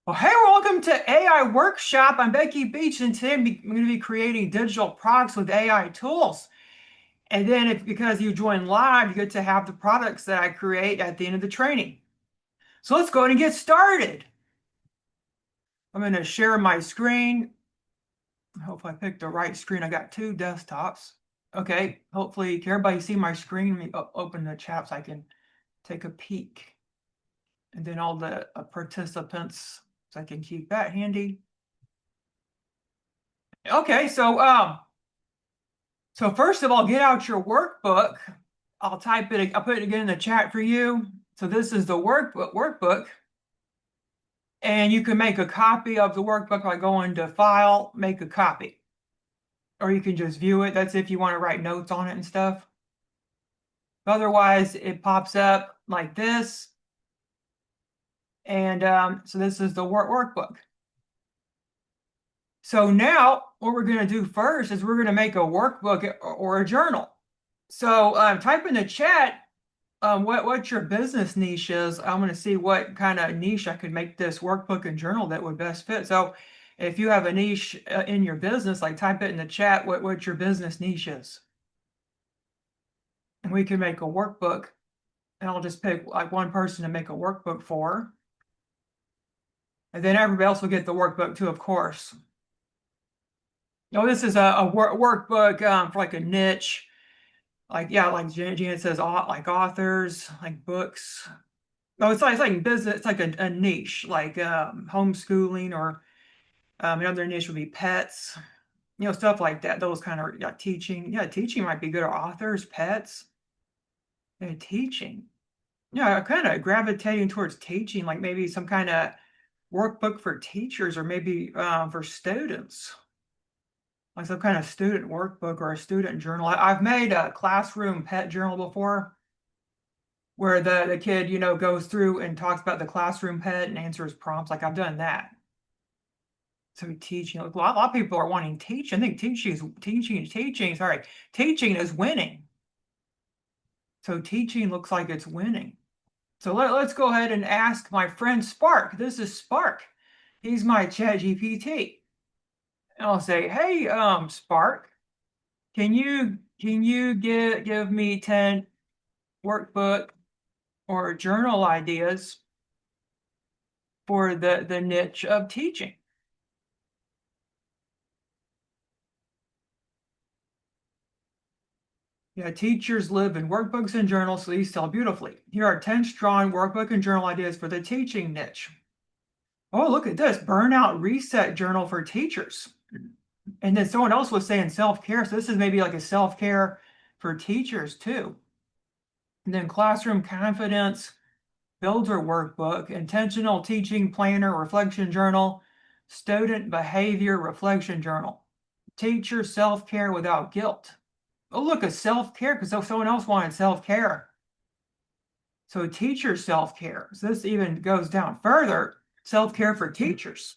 Well, hey, welcome to AI Workshop. I'm Becky Beach, and today I'm going to be creating digital products with AI tools. And then, because you join live, you get to have the products that I create at the end of the training. So let's go ahead and get started. I'm going to share my screen. I hope I picked the right screen. I got two desktops. Okay, hopefully, can everybody see my screen? Let me open the chat so I can take a peek. And then all the participants, so I can keep that handy. Okay, so first of all, get out your workbook. I'll put it again in the chat for you. So this is the workbook. And you can make a copy of the workbook by going to File, Make a Copy. Or you can just view it. That's if you want to write notes on it and stuff. Otherwise, it pops up like this. And so this is the workbook. So now what we're going to do first is we're going to make a workbook or a journal. So type in the chat what your business niche is. I'm going to see what kind of niche I could make this workbook and journal that would best fit. So if you have a niche in your business, like type it in the chat what your business niche is. And we can make a workbook. And I'll just pick like one person to make a workbook for. And then everybody else will get the workbook too, of course. Oh, this is a workbook for like a niche. Like Janet says, like authors, like books. Oh, it's like business. It's like a niche, like homeschooling, or another niche would be pets. Stuff like that. Those kind of teaching. Yeah, teaching might be good. Or authors, pets, and teaching. Yeah, kind of gravitating towards teaching, like maybe some kind of workbook for teachers, or maybe for students, like some kind of student workbook or a student journal. I've made a classroom pet journal before, where the kid, goes through and talks about the classroom pet and answers prompts. Like I've done that. So teaching, a lot of people are wanting teaching. I think teaching is winning. So teaching looks like it's winning. So let's go ahead and ask my friend Spark. This is Spark. He's my chat GPT. And I'll say, hey, Spark, can you give me 10 workbook or journal ideas for the niche of teaching? Yeah, teachers live in workbooks and journals, so these sell beautifully. Here are 10 strong workbook and journal ideas for the teaching niche. Oh, look at this, burnout reset journal for teachers. And then someone else was saying self-care, so this is maybe like a self-care for teachers too. And then classroom confidence builder workbook, intentional teaching planner reflection journal, student behavior reflection journal, teacher self-care without guilt. Oh, look, a self-care, because someone else wanted self-care. So teacher self-care. So this even goes down further, self-care for teachers.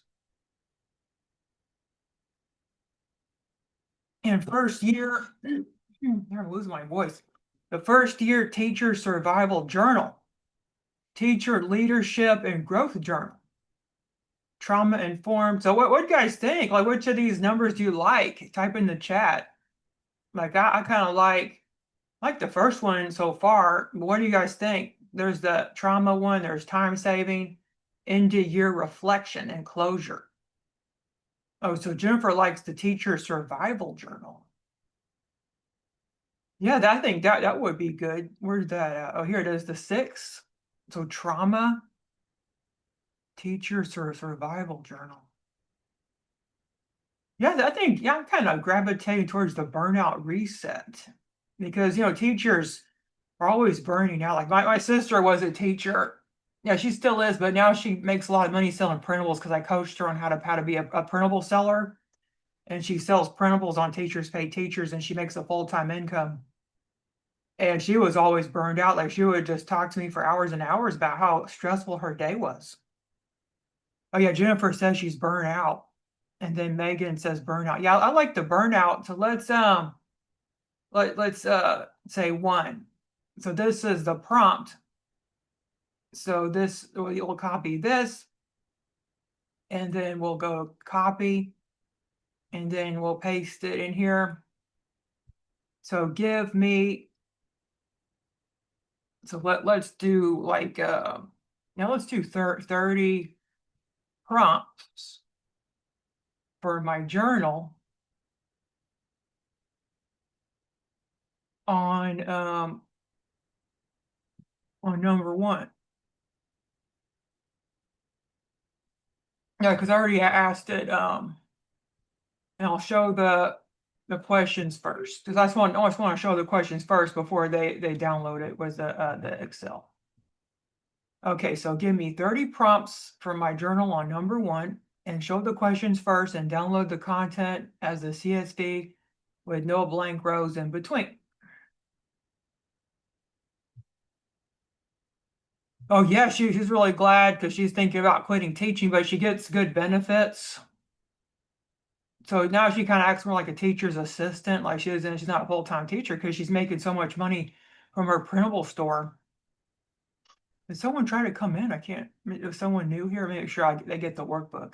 And first year, I'm losing my voice. The first year teacher survival journal, teacher leadership and growth journal, trauma informed. So what do you guys think? Like, which of these numbers do you like? Type in the chat. Like I kind of like the first one so far. What do you guys think? There's the trauma one, there's time saving, end of year reflection and closure. Oh, so Jennifer likes the teacher survival journal. Yeah, I think that would be good. Where's that at? Oh, here it is, the 6th. So trauma, teacher survival journal. Yeah, I think, yeah, I'm kind of gravitating towards the burnout reset, because, teachers are always burning out. Like my sister was a teacher. Yeah, she still is, but now she makes a lot of money selling printables because I coached her on how to be a printable seller. And she sells printables on Teachers Pay Teachers, and she makes a full-time income. And she was always burned out. Like she would just talk to me for hours and hours about how stressful her day was. Oh yeah, Jennifer says she's burnt out. And then Megan says burnout. Yeah, I like the burnout. So let's say 1. So this is the prompt. So this, we'll copy this. and then we'll go copy, and then we'll paste it in here. So give me, so let's do like, now let's do 30 prompts for my journal on number one. Yeah, because I already asked it, and I'll show the questions first, because I just want to show the questions first before they download it with the Excel. Okay, so give me 30 prompts for my journal on number one, and show the questions first and download the content as a CSV with no blank rows in between. Oh yeah, she's really glad because she's thinking about quitting teaching, but she gets good benefits. So now she kind of acts more like a teacher's assistant, like she's not a full-time teacher because she's making so much money from her printable store. Did someone try to come in? I can't. If someone new here, make sure they get the workbook.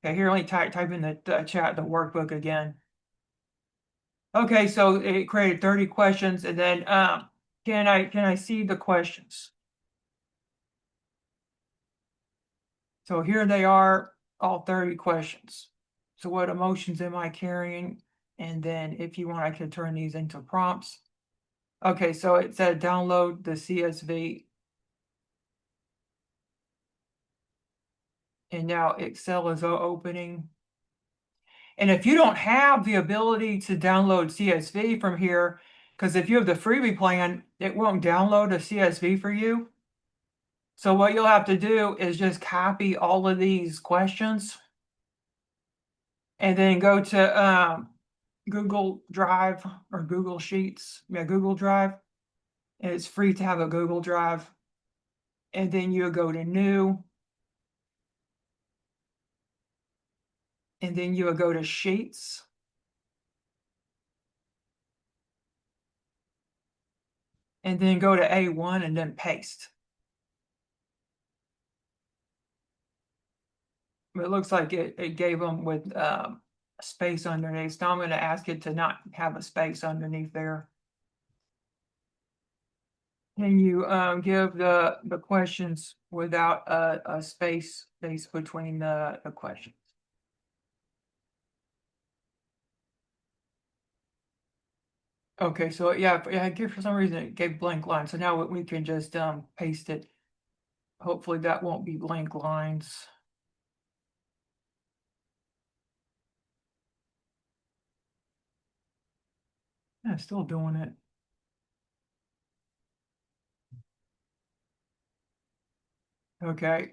Okay, here, let me type in the chat the workbook again. Okay, so it created 30 questions, and then can I see the questions? So here they are, all 30 questions. So what emotions am I carrying? And then if you want, I could turn these into prompts. Okay, so it said download the CSV. And now Excel is opening. And if you don't have the ability to download CSV from here, because if you have the freebie plan, it won't download a CSV for you. So what you'll have to do is just copy all of these questions and then go to Google Drive or Google Sheets. Yeah, Google Drive. And it's free to have a Google Drive. And then you go to New. And then you would go to Sheets. And then go to A1 and then paste. It looks like it gave them with space underneath. Now I'm going to ask it to not have a space underneath there. Can you give the questions without a space between the questions? Okay, so yeah, for some reason it gave blank lines. So now we can just paste it. Hopefully that won't be blank lines. Yeah, still doing it. Okay.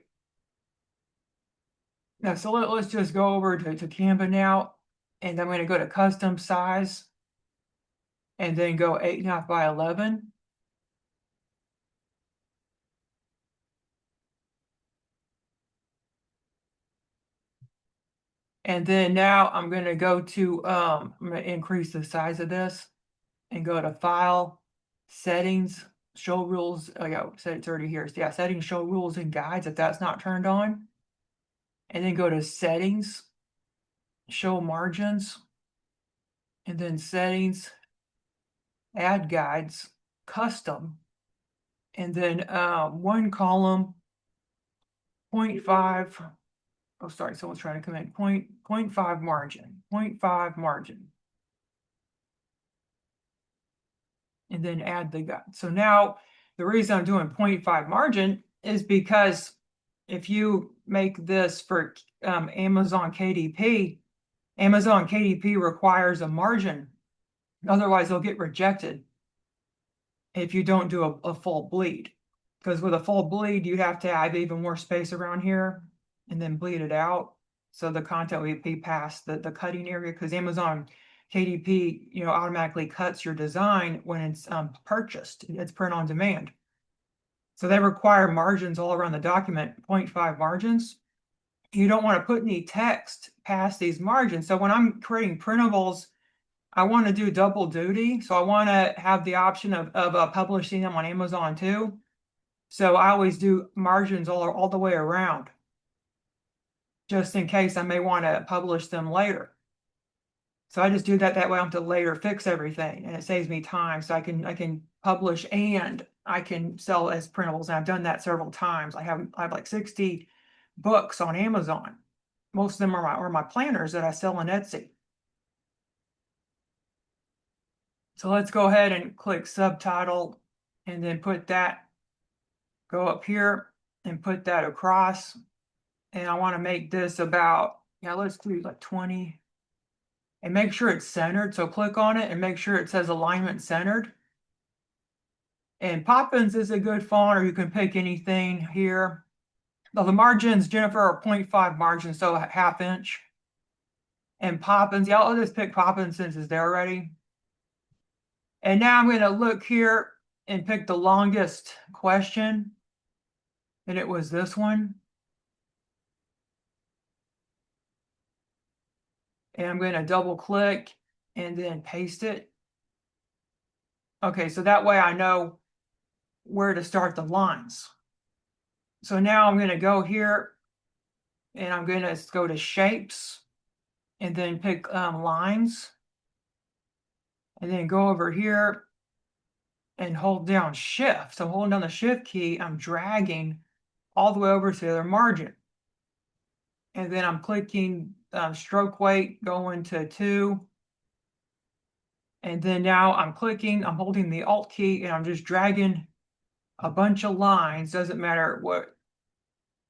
Now, so let's just go over to Canva now, and I'm going to go to custom size, and then go 8.5 by 11. And then now I'm going to go to, I'm going to increase the size of this and go to File, Settings, Show Rules. Oh, yeah, set it's already here. So yeah, Settings, Show Rules and Guides if that's not turned on. And then go to Settings, Show Margins, and then Settings, Add Guides, Custom, and then one column, 0.5. Oh, sorry, someone's trying to come in. 0.5 margin, 0.5 margin. And then add the guide. So now the reason I'm doing 0.5 margin is because if you make this for Amazon KDP, Amazon KDP requires a margin. Otherwise, they'll get rejected if you don't do a full bleed. Because with a full bleed, you have to have even more space around here and then bleed it out. So the content will be past the cutting area, because Amazon KDP, automatically cuts your design when it's purchased. It's print on demand. So they require margins all around the document, 0.5 margins. You don't want to put any text past these margins. So when I'm creating printables, I want to do double duty. So I want to have the option of publishing them on Amazon too. So I always do margins all the way around. just in case I may want to publish them later. So I just do that way I don't have to later fix everything, and it saves me time. So I can publish and I can sell as printables. And I've done that several times. I have like 60 books on Amazon. Most of them are my planners that I sell on Etsy. So let's go ahead and click subtitle and then go up here and put that across. And I want to make this about, yeah, let's do like 20. And make sure it's centered. So click on it and make sure it says alignment centered. And Poppins is a good font, or you can pick anything here. Now the margins, Jennifer, are 0.5 margins, so a ½ inch. And Poppins, yeah, I'll just pick Poppins since it's there already. And now I'm going to look here and pick the longest question. And it was this one. And I'm going to double click and then paste it. Okay, so that way I know where to start the lines. So now I'm going to go here and I'm going to go to shapes and then pick lines. And then go over here and hold down shift. So holding down the shift key, I'm dragging all the way over to the other margin. And then I'm clicking stroke weight, going to 2. And then now I'm holding the Alt key, and I'm just dragging a bunch of lines. Doesn't matter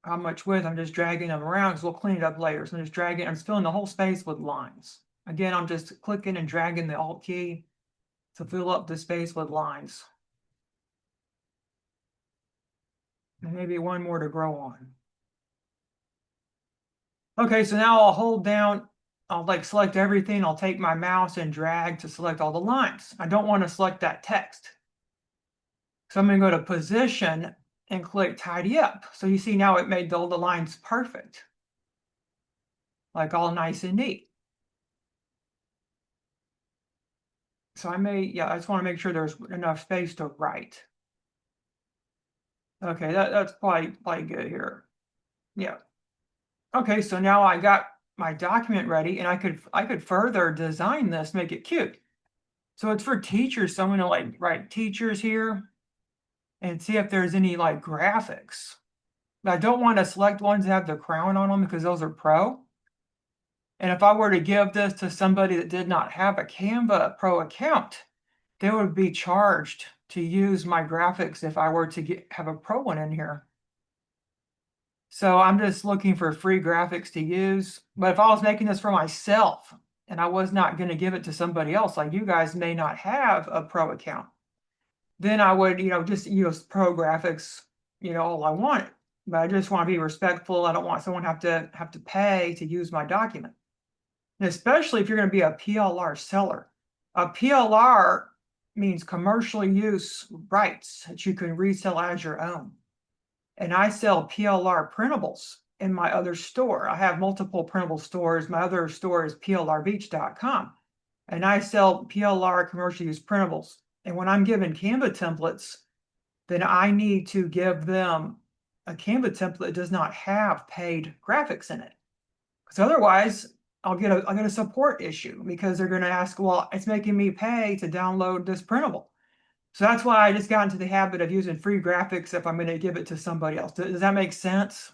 how much width, I'm just dragging them around because we'll clean it up later. So I'm just dragging, I'm filling the whole space with lines. Again, I'm just clicking and dragging the Alt key to fill up the space with lines. And maybe one more to grow on. Okay, so now I'll hold down, I'll select everything. I'll take my mouse and drag to select all the lines. I don't want to select that text. So I'm going to go to position and click tidy up. So you see now it made all the lines perfect. Like all nice and neat. So I just want to make sure there's enough space to write. Okay, that's probably good here. Yeah. Okay, so now I got my document ready, and I could further design this, make it cute. So it's for teachers, so I'm gonna write teachers here and see if there's any graphics. I don't want to select ones that have the crown on them because those are pro. And if I were to give this to somebody that did not have a Canva Pro account, they would be charged to use my graphics if I were to have a pro one in here. So I'm just looking for free graphics to use. But if I was making this for myself and I was not going to give it to somebody else, like you guys may not have a pro account, then I would, just use pro graphics, all I wanted. But I just want to be respectful. I don't want someone have to pay to use my document. And especially if you're going to be a PLR seller. A PLR means commercial use rights that you can resell as your own. And I sell PLR printables in my other store. I have multiple printable stores. My other store is plrbeach.com. And I sell PLR commercial use printables. And when I'm given Canva templates, then I need to give them a Canva template that does not have paid graphics in it. Because otherwise, I'll get a support issue because they're going to ask, well, it's making me pay to download this printable. So that's why I just got into the habit of using free graphics if I'm going to give it to somebody else. Does that make sense?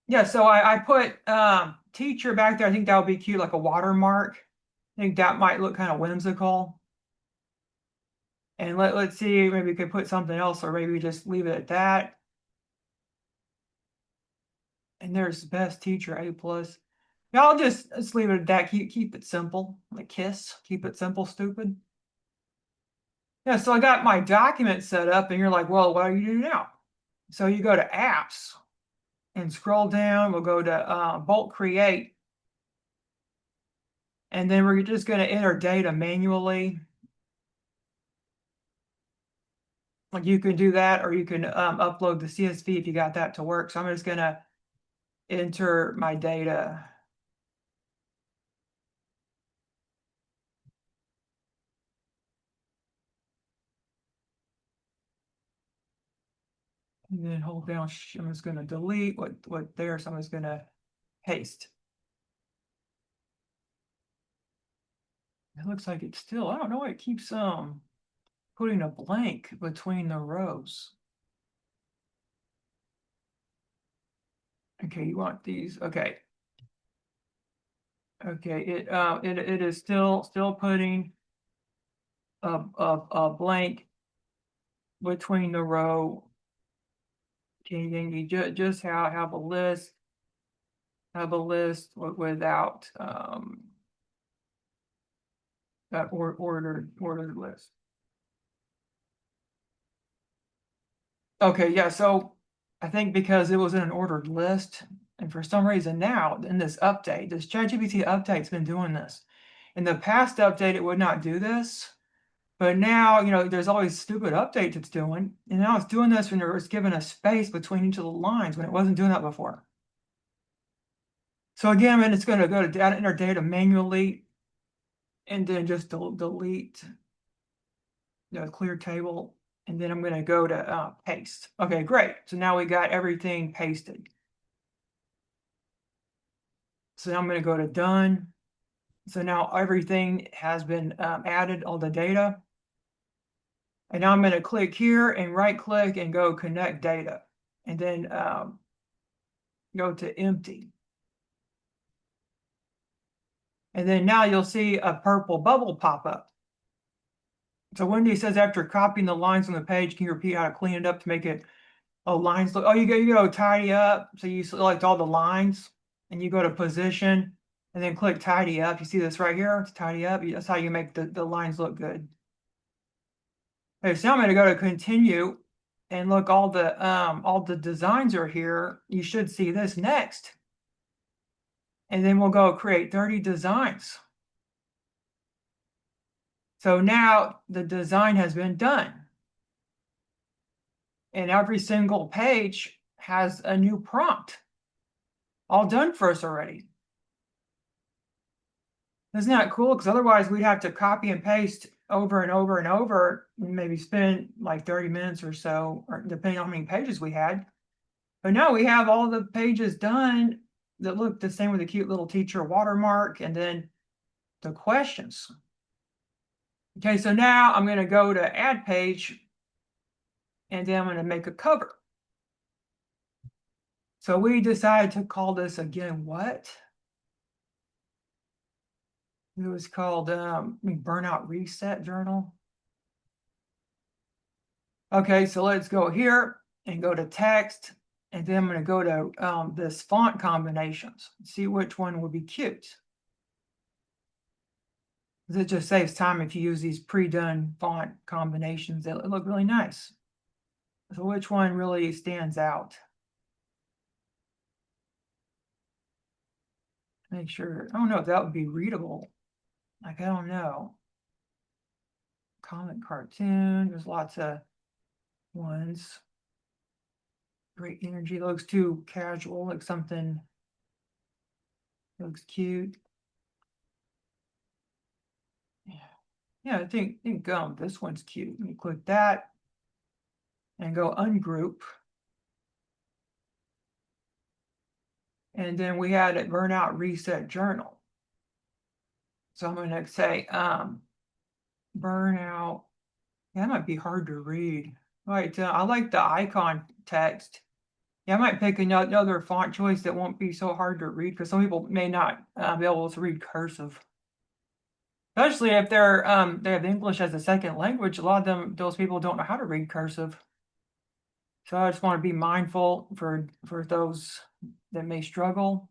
Yeah, so I put teacher back there. I think that would be cute, like a watermark. I think that might look kind of whimsical. And let's see, maybe we could put something else, or maybe just leave it at that. And there's best teacher, A+. Yeah, let's leave it at that. Keep it simple, like KISS. Keep it simple, stupid. Yeah, so I got my document set up, and you're like, well, what do you do now? So you go to apps and scroll down. We'll go to bulk create. And then we're just going to enter data manually. Like you can do that, or you can upload the CSV if you got that to work. So I'm just going to enter my data. And then hold down, I'm just gonna delete what there, so I'm just gonna paste. It looks like it's still, I don't know, it keeps putting a blank between the rows. Okay, you want these, okay. Okay, it is still putting a blank between the row. Can you just have a list, without that ordered list. Okay, yeah, so I think because it was in an ordered list, and for some reason now in this update, this ChatGPT update's been doing this. In the past update, it would not do this, but now, there's always stupid updates it's doing, and now it's doing this when it's given a space between each of the lines when it wasn't doing that before. So again, it's going to go to data, enter data manually, and then just delete the clear table, and then I'm going to go to paste. Okay, great. So now we got everything pasted. So now I'm going to go to done. So now everything has been added, all the data. And now I'm going to click here and right click and go connect data. And then go to empty. And then now you'll see a purple bubble pop up. So Wendy says, after copying the lines on the page, can you repeat how to clean it up to make it, lines look, you go tidy up. So you select all the lines and you go to position and then click tidy up. You see this right here? It's tidy up. That's how you make the lines look good. Okay, so now I'm going to go to continue and look, all the designs are here. You should see this next. And then we'll go create 30 designs. So now the design has been done. And every single page has a new prompt, all done for us already. Isn't that cool? Because otherwise we'd have to copy and paste over and over and over, and maybe spend like 30 minutes or so, or depending on how many pages we had. But now we have all the pages done that look the same with a cute little teacher watermark, and then the questions. Okay, so now I'm going to go to add page, and then I'm going to make a cover. So we decided to call this again, what? It was called Burnout Reset Journal. Okay, so let's go here and go to text, and then I'm going to go to this font combinations, see which one would be cute. It just saves time if you use these pre-done font combinations that look really nice. So which one really stands out? Make sure, I don't know if that would be readable. Like, I don't know. Comic cartoon, there's lots of ones. Great energy, looks too casual, like something looks cute. Yeah, I think this one's cute. Let me click that and go ungroup. And then we had a Burnout Reset Journal. So I'm going to say burnout. Yeah, that might be hard to read. All right, I like the icon text. Yeah, I might pick another font choice that won't be so hard to read, because some people may not be able to read cursive. Especially if they have English as a second language. A lot of those people don't know how to read cursive. So I just want to be mindful for those that may struggle.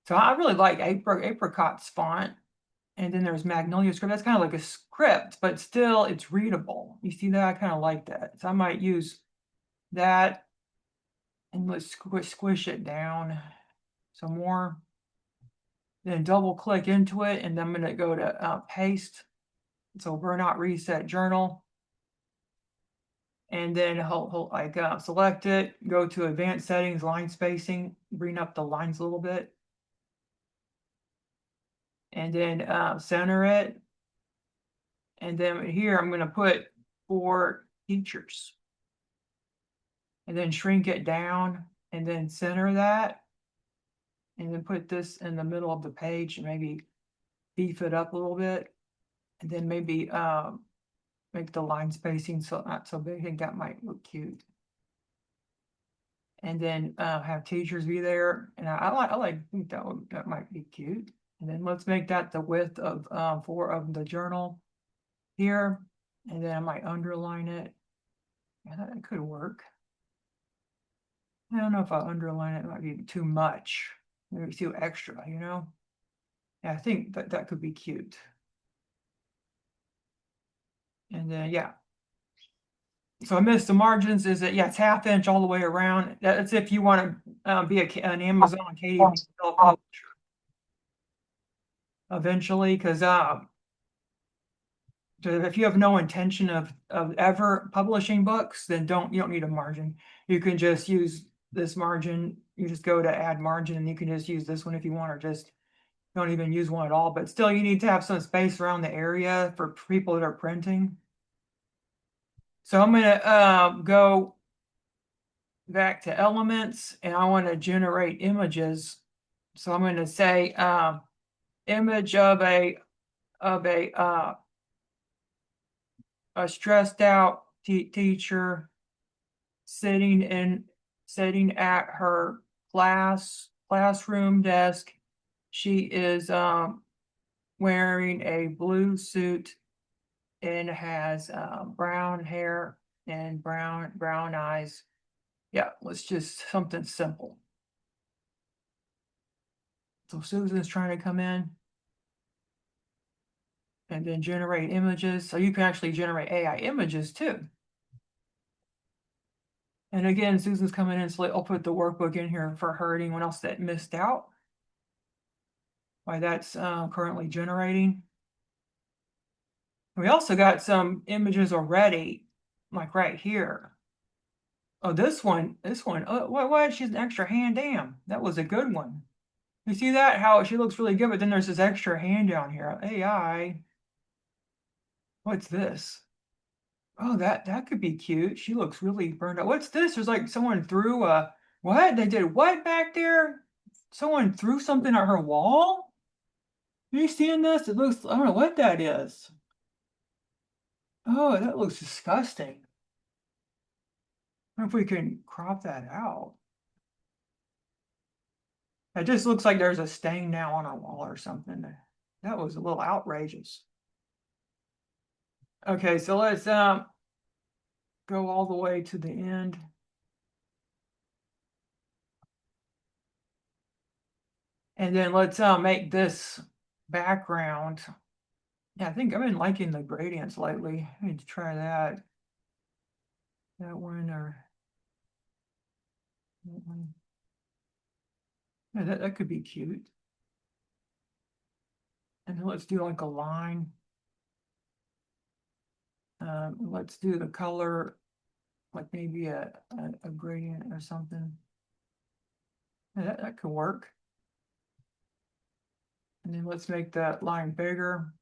So I really like Apricot's font. And then there's Magnolia script. That's kind of like a script, but still it's readable. You see that? I kind of like that. So I might use that, and let's squish it down some more. Then double click into it, and then I'm going to go to paste. So Burnout Reset Journal. And then select it, go to advanced settings, line spacing, bring up the lines a little bit. And then center it. And then here I'm going to put for teachers. and then shrink it down and then center that. And then put this in the middle of the page and maybe beef it up a little bit. And then maybe make the line spacing so not so big. I think that might look cute. And then have teachers be there. And I think that might be cute. And then let's make that the width of of the journal here. And then I might underline it. Yeah, that could work. I don't know if I underline it, it might be too much. Maybe too extra, you know? Yeah, I think that could be cute. And then, yeah. So I missed the margins. Is it, yeah, it's 1/2 inch all the way around. That's if you want to be an Amazon KDP publisher eventually, because if you have no intention of ever publishing books, then you don't need a margin. You can just use this margin. You just go to add margin, and you can just use this one if you want, or just don't even use one at all. But still, you need to have some space around the area for people that are printing. So I'm gonna go back to elements, and I want to generate images. So I'm going to say image of a stressed out teacher sitting at her classroom desk. She is wearing a blue suit and has brown hair and brown eyes. Yeah, let's just something simple. So Susan's trying to come in and then generate images. So you can actually generate AI images too. And again, Susan's coming in, so I'll put the workbook in here for her. Anyone else that missed out? Why that's currently generating. We also got some images already, like right here. Oh, this one. Oh, why she's an extra hand? Damn, that was a good one. You see that? How she looks really good, but then there's this extra hand down here. AI. What's this? Oh, that could be cute. She looks really burned out. What's this? There's like someone threw a what? They did what back there? Someone threw something at her wall? Are you seeing this? It looks, I don't know what that is. Oh, that looks disgusting. I wonder if we can crop that out. It just looks like there's a stain now on her wall or something. That was a little outrageous. Okay, so let's go all the way to the end. And then let's make this background. Yeah, I think I've been liking the gradients lately. I need to try that. That one or that one. Yeah, that could be cute. And then let's do like a line. Let's do the color, like maybe a gradient or something. Yeah, that could work. And then let's make that line bigger.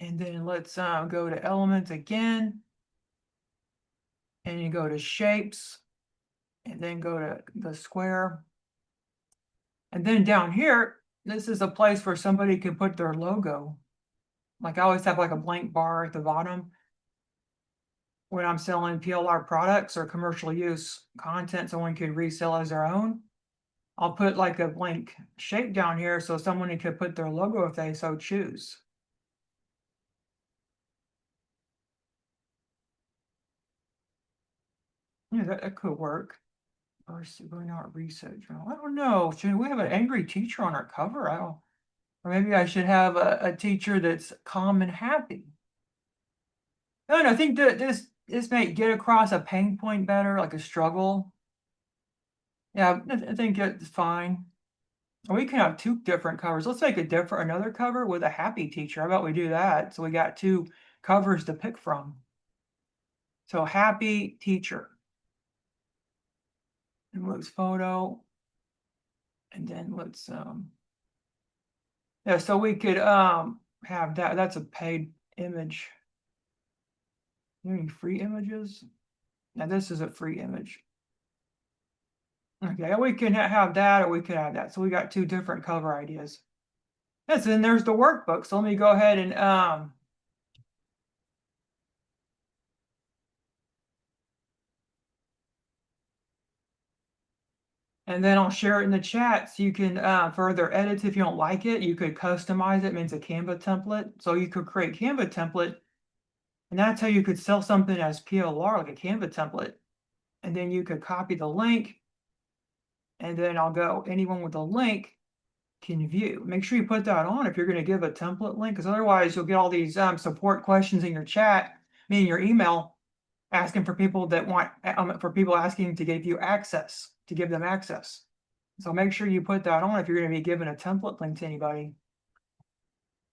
And then let's go to elements again. And you go to shapes. And then go to the square. And then down here, this is a place where somebody can put their logo. Like I always have like a blank bar at the bottom when I'm selling PLR products or commercial use content someone could resell as their own. I'll put like a blank shape down here so someone could put their logo if they so choose. Yeah, that could work. Or going out research. I don't know. Should we have an angry teacher on our cover? I don't. Or maybe I should have a teacher that's calm and happy. No, I think that this may get across a pain point better, like a struggle. Yeah, I think it's fine. We can have two different covers. Let's make another cover with a happy teacher. How about we do that? So we got two covers to pick from. So happy teacher. And let's photo. And then let's yeah, so we could have that. That's a paid image. Any free images? Now this is a free image. Okay, we can have that or we could have that. So we got two different cover ideas. Yes, and there's the workbook. So let me go ahead and then I'll share it in the chat so you can further edit if you don't like it. You could customize it. It means a Canva template. So you could create Canva template, and that's how you could sell something as PLR, like a Canva template. And then you could copy the link, and then I'll go, anyone with a link can view. Make sure you put that on if you're going to give a template link, because otherwise you'll get all these support questions in your chat, meaning your email, asking for people that want, for people asking to give you access, to give them access. So make sure you put that on if you're going to be giving a template link to anybody.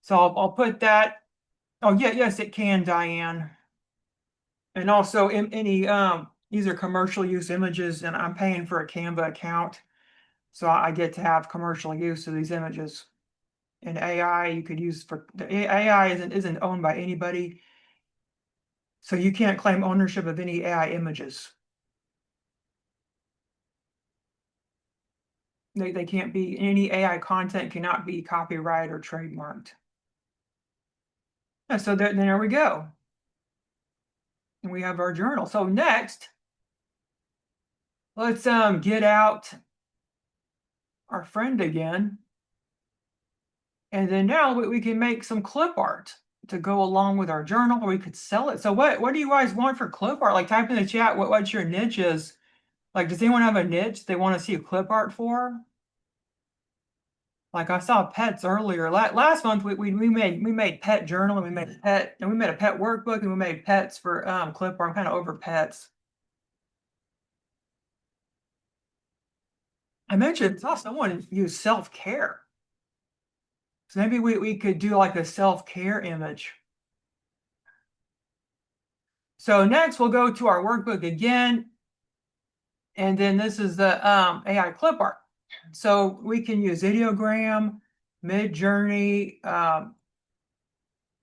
So I'll put that. Oh yeah, yes, it can, Diane. And also in any these are commercial use images, and I'm paying for a Canva account, so I get to have commercial use of these images. And AI you could use for the AI isn't owned by anybody, so you can't claim ownership of any AI images. They can't be, any AI content cannot be copyrighted or trademarked. And so there we go. And we have our journal. So next, let's get out our friend again. And then now we can make some clip art to go along with our journal, or we could sell it. So what do you guys want for clip art? Like, type in the chat what your niche is. Like, does anyone have a niche they want to see a clip art for? Like, I saw pets earlier. Last month we made pet journal, and we made a pet workbook, and we made pets for clip art. I'm kind of over pets. I mentioned, saw someone use self-care. So maybe we could do like a self-care image. So next we'll go to our workbook again. And then this is the AI clip art. So we can use Ideogram, Midjourney,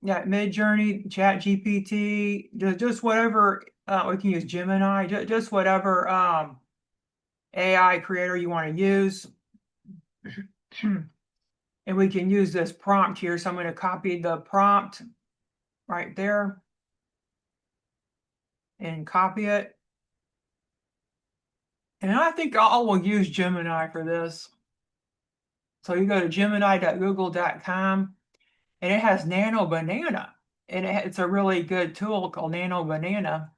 Midjourney, Chat GPT, just whatever. We can use Gemini, just whatever AI creator you want to use. And we can use this prompt here. So I'm going to copy the prompt right there and copy it. And I think I will use Gemini for this. So you go to gemini.google.com, and it has Nano Banana. And it's a really good tool called Nano Banana.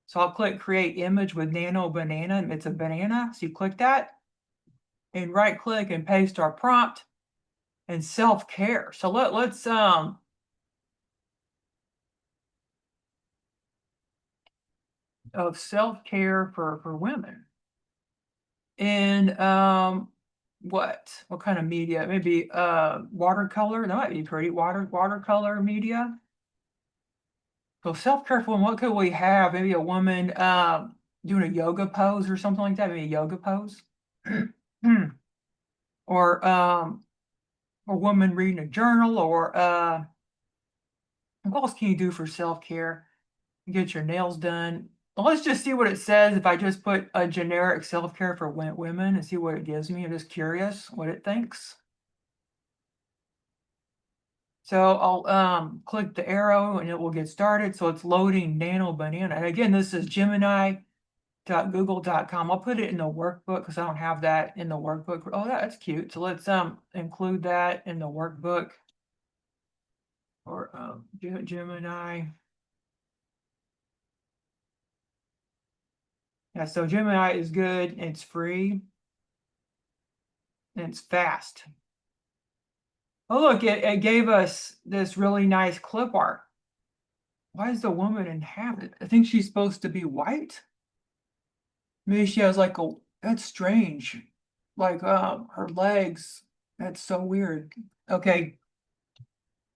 So I'll click Create Image with Nano Banana. And it's a banana. So you click that and right click and paste our prompt and self-care. So let's of self-care for women. And what kind of media? Maybe watercolor. That might be pretty. Watercolor media. So self-care for women, what could we have? Maybe a woman doing a yoga pose or something like that. Maybe a yoga pose. Or a woman reading a journal, or what else can you do for self-care? Get your nails done. Well, let's just see what it says if I just put a generic self-care for women and see what it gives me. I'm just curious what it thinks. So I'll click the arrow and it will get started. So it's loading Nano Banana. And again, this is Gemini.google.com. I'll put it in the workbook because I don't have that in the workbook. Oh, that's cute. So let's include that in the workbook. Or Gemini. Yeah, so Gemini is good. It's free. And it's fast. Oh, look, it gave us this really nice clip art. Why is the woman in half? I think she's supposed to be white. Maybe she has like that's strange. Like her legs. That's so weird. Okay.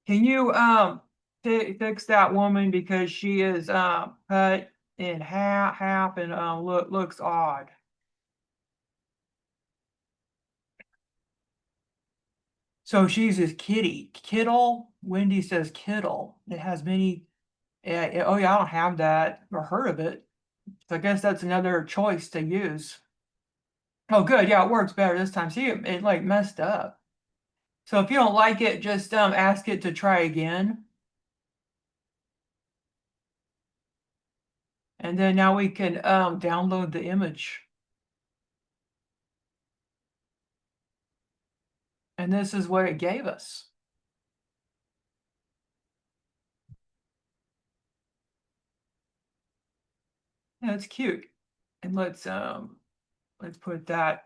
Can you fix that woman because she is cut in half and looks odd. So she's this kitty. Kittle. Wendy says kittle. It has many oh yeah, I don't have that or heard of it. So I guess that's another choice to use. Oh, good. Yeah, it works better this time. See, it like messed up. So if you don't like it, just ask it to try again. And then now we can download the image. And this is what it gave us. Yeah, it's cute. And let's put that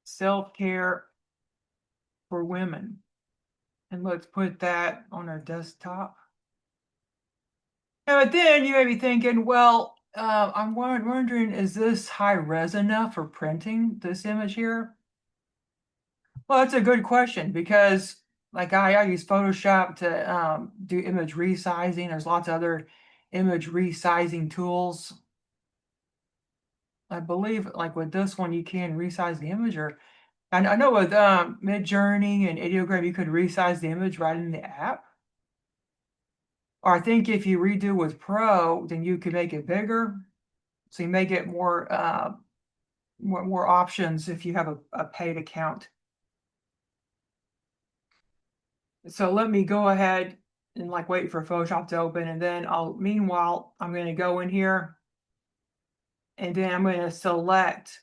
self-care for women. And let's put that on our desktop. Now, but then you may be thinking, well, I'm wondering, is this high res enough for printing this image here? Well, that's a good question because like I use Photoshop to do image resizing. There's lots of other image resizing tools. I believe like with this one, you can resize the image, or I know with Midjourney and Ideogram, you could resize the image right in the app. Or I think if you redo with Pro, then you could make it bigger. So you may get more options if you have a paid account. So let me go ahead and like wait for Photoshop to open, and then meanwhile, I'm going to go in here and then I'm going to select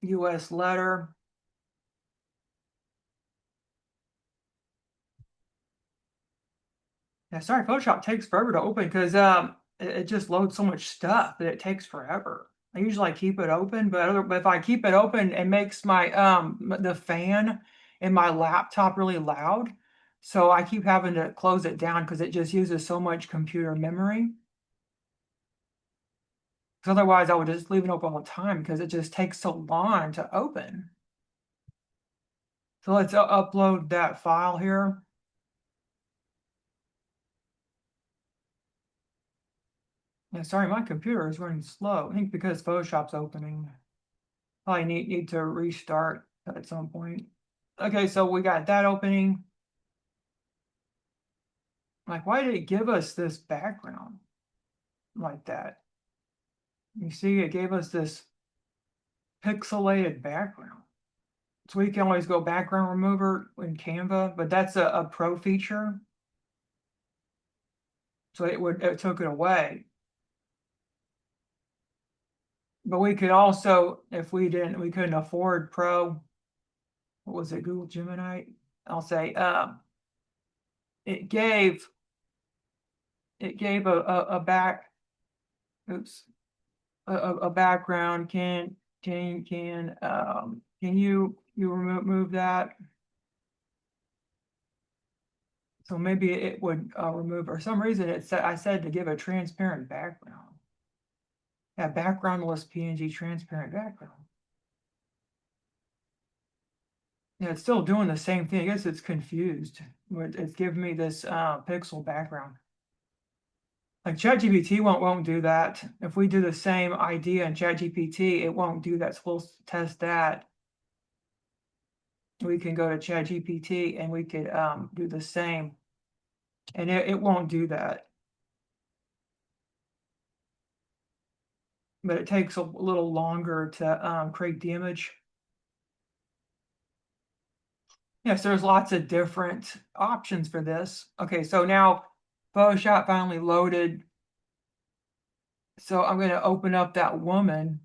US letter. Yeah, sorry, Photoshop takes forever to open because it just loads so much stuff that it takes forever. I usually keep it open, but if I keep it open, it makes my the fan in my laptop really loud. So I keep having to close it down because it just uses so much computer memory. Because otherwise I would just leave it open all the time because it just takes so long to open. So let's upload that file here. Yeah, sorry, my computer is running slow. I think because Photoshop's opening. Probably need to restart at some point. Okay, so we got that opening. Like, why did it give us this background like that? You see, it gave us this pixelated background. So we can always go background remover in Canva, but that's a pro feature. So it took it away. But we could also, if we couldn't afford pro, what was it, Google Gemini? I'll say it gave a back, oops, a background. Can you remove that? So maybe it would remove, for some reason I said to give a transparent background. Yeah, backgroundless PNG transparent background. Yeah, it's still doing the same thing. I guess it's confused. It's giving me this pixel background. Like ChatGPT won't do that. If we do the same idea in ChatGPT, it won't do that. So we'll test that. We can go to ChatGPT and we could do the same, and it won't do that. But it takes a little longer to create the image. Yes, there's lots of different options for this. Okay, so now Photoshop finally loaded. So I'm going to open up that woman.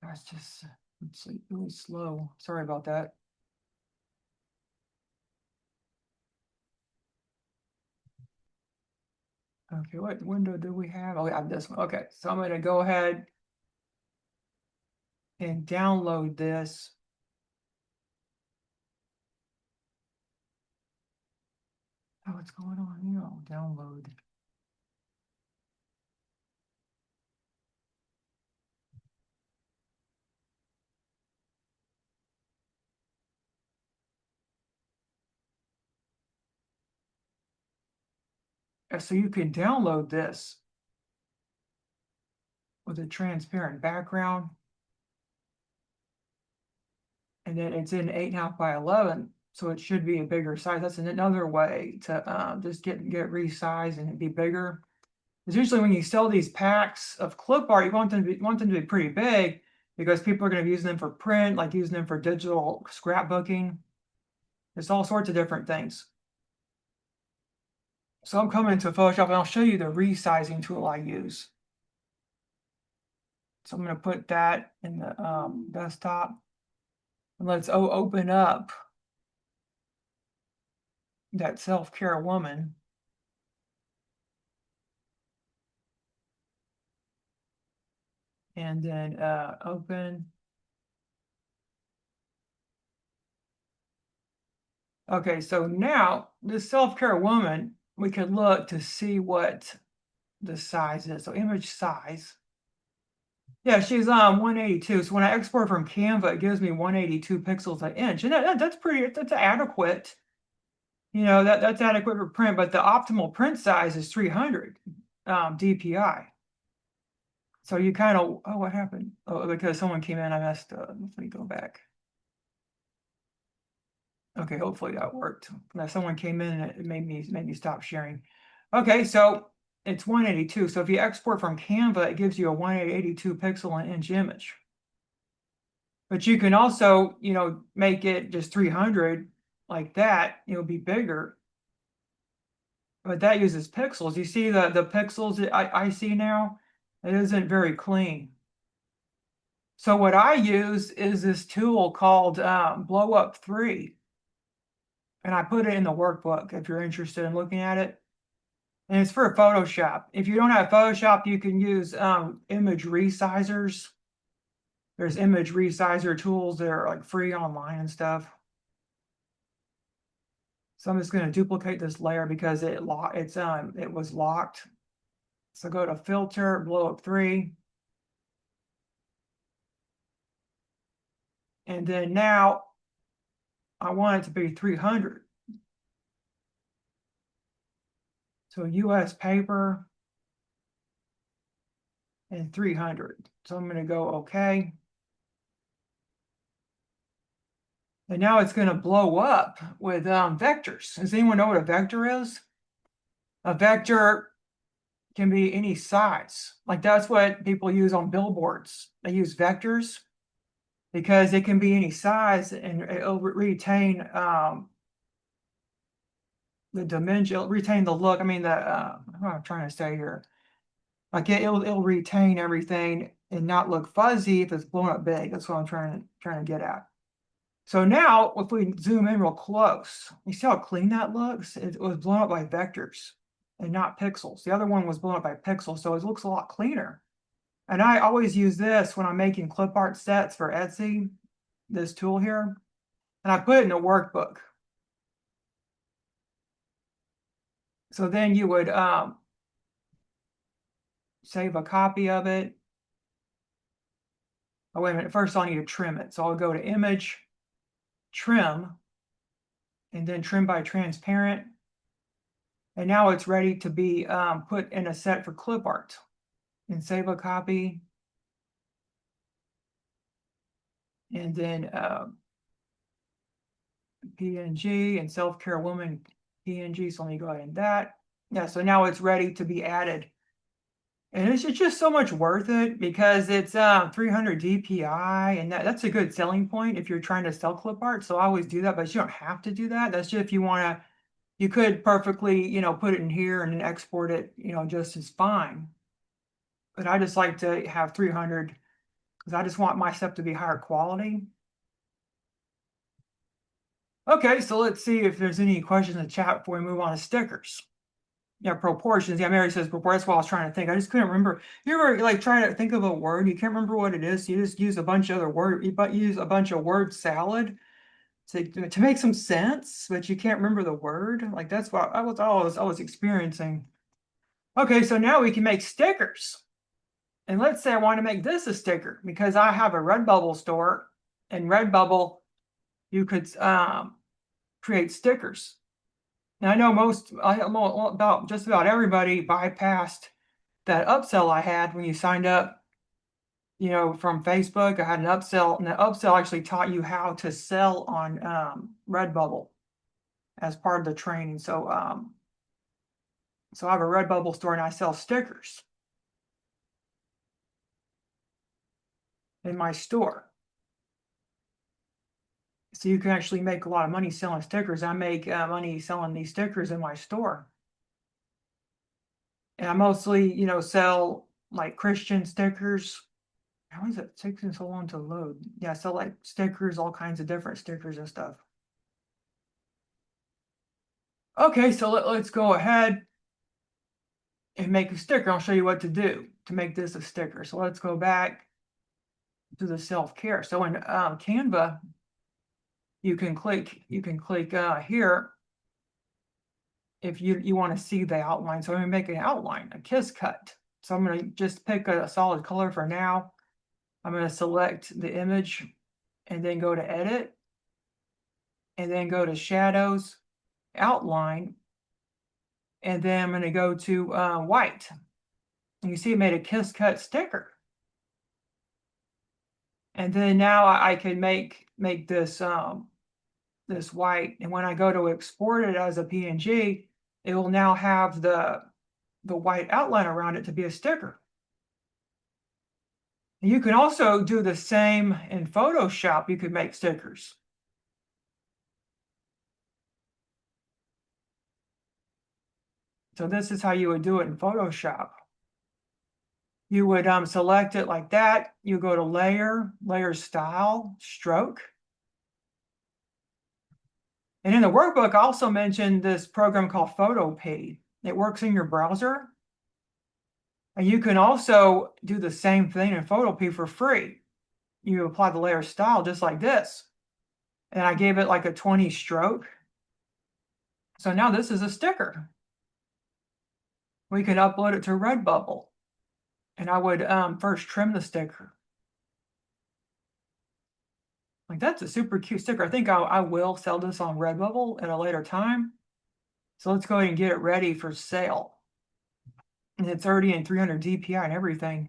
That's just it's like really slow. Sorry about that. Okay, what window do we have? Oh, we have this one. Okay, so I'm going to go ahead and download this. Oh, what's going on here? I'll download. So you can download this with a transparent background. And then it's in 8.5 by 11. So it should be a bigger size. That's another way to just get resized and be bigger. Because usually when you sell these packs of clip art, you want them to be pretty big because people are going to be using them for print, like using them for digital scrapbooking. There's all sorts of different things. So I'm coming into Photoshop and I'll show you the resizing tool I use. So I'm going to put that in the desktop. And let's open up that self-care woman. And then open. Okay, so now this self-care woman, we can look to see what the size is. So image size. Yeah, she's 182. So when I export from Canva, it gives me 182 pixels an inch. And that's that's adequate. You know, that's adequate for print, but the optimal print size is 300 DPI. So you kind of, oh, what happened? Oh, because someone came in, I messed up. Let me go back. Okay, hopefully that worked. Now someone came in and it made me stop sharing. Okay, so it's 182. So if you export from Canva, it gives you a 182 pixel an inch image. But you can also, you know, make it just 300 like that. It'll be bigger. But that uses pixels. You see the pixels that I see now? It isn't very clean. So what I use is this tool called Blow Up 3. And I put it in the workbook if you're interested in looking at it. And it's for Photoshop. If you don't have Photoshop, you can use image resizers. There's image resizer tools that are like free online and stuff. So I'm just going to duplicate this layer because it was locked. So go to Filter, Blow Up 3. And then now I want it to be 300. So US paper and 300. So I'm going to go OK. And now it's going to blow up with vectors. Does anyone know what a vector is? A vector can be any size. Like that's what people use on billboards. They use vectors because it can be any size and it'll retain the dimension, it'll retain the look. I mean, what I'm trying to say here. Like it'll retain everything and not look fuzzy if it's blown up big. That's what I'm trying to get at. So now, if we zoom in real close, you see how clean that looks? It was blown up by vectors and not pixels. The other one was blown up by pixels, so it looks a lot cleaner. And I always use this when I'm making clip art sets for Etsy, this tool here, and I put it in a workbook. So then you would save a copy of it. Oh, wait a minute. First, I'll need to trim it. So I'll go to Image, Trim, and then Trim by Transparent. And now it's ready to be put in a set for clip art. And save a copy. And then PNG and Self-Care Woman PNG. So let me go ahead and that. Yeah, so now it's ready to be added. And it's just so much worth it because it's 300 DPI, and that's a good selling point if you're trying to sell clip art. So I always do that, but you don't have to do that. That's just if you want to, you could perfectly, you know, put it in here and then export it, you know, just as fine. But I just like to have 300 because I just want my stuff to be higher quality. Okay, so let's see if there's any questions in the chat before we move on to stickers. Yeah, proportions. Yeah, Mary says proportions. That's what I was trying to think. I just couldn't remember. You ever like try to think of a word, you can't remember what it is. You just use a bunch of other word, but use a bunch of word salad to make some sense, but you can't remember the word. Like that's what I was experiencing. Okay, so now we can make stickers. And let's say I want to make this a sticker because I have a Redbubble store, and Redbubble you could create stickers. Now I know just about everybody bypassed that upsell I had when you signed up from Facebook. I had an upsell, and the upsell actually taught you how to sell on Redbubble as part of the training. So I have a Redbubble store and I sell stickers in my store. So you can actually make a lot of money selling stickers. I make money selling these stickers in my store. And I mostly, sell like Christian stickers. How is it taking so long to load? Yeah, so like stickers, all kinds of different stickers and stuff. Okay, so let's go ahead and make a sticker. I'll show you what to do to make this a sticker. So let's go back to the self-care. So in Canva, you can click here if you want to see the outline. So I'm going to make an outline, a kiss cut. So I'm going to just pick a solid color for now. I'm going to select the image and then go to edit and then go to shadows, outline, and then I'm going to go to white. And you see it made a kiss cut sticker. And then now I can make this this white, and when I go to export it as a PNG, it will now have the white outline around it to be a sticker. And you can also do the same in Photoshop. You could make stickers. So this is how you would do it in Photoshop. You would select it like that. You go to layer, style, stroke. And in the workbook, I also mentioned this program called Photopea. It works in your browser. And you can also do the same thing in Photopea for free. You apply the layer style just like this. And I gave it like a 20 stroke. So now this is a sticker. We can upload it to Redbubble. And I would first trim the sticker. Like, that's a super cute sticker. I think I will sell this on Redbubble at a later time. So let's go ahead and get it ready for sale. And it's already in 300 DPI and everything.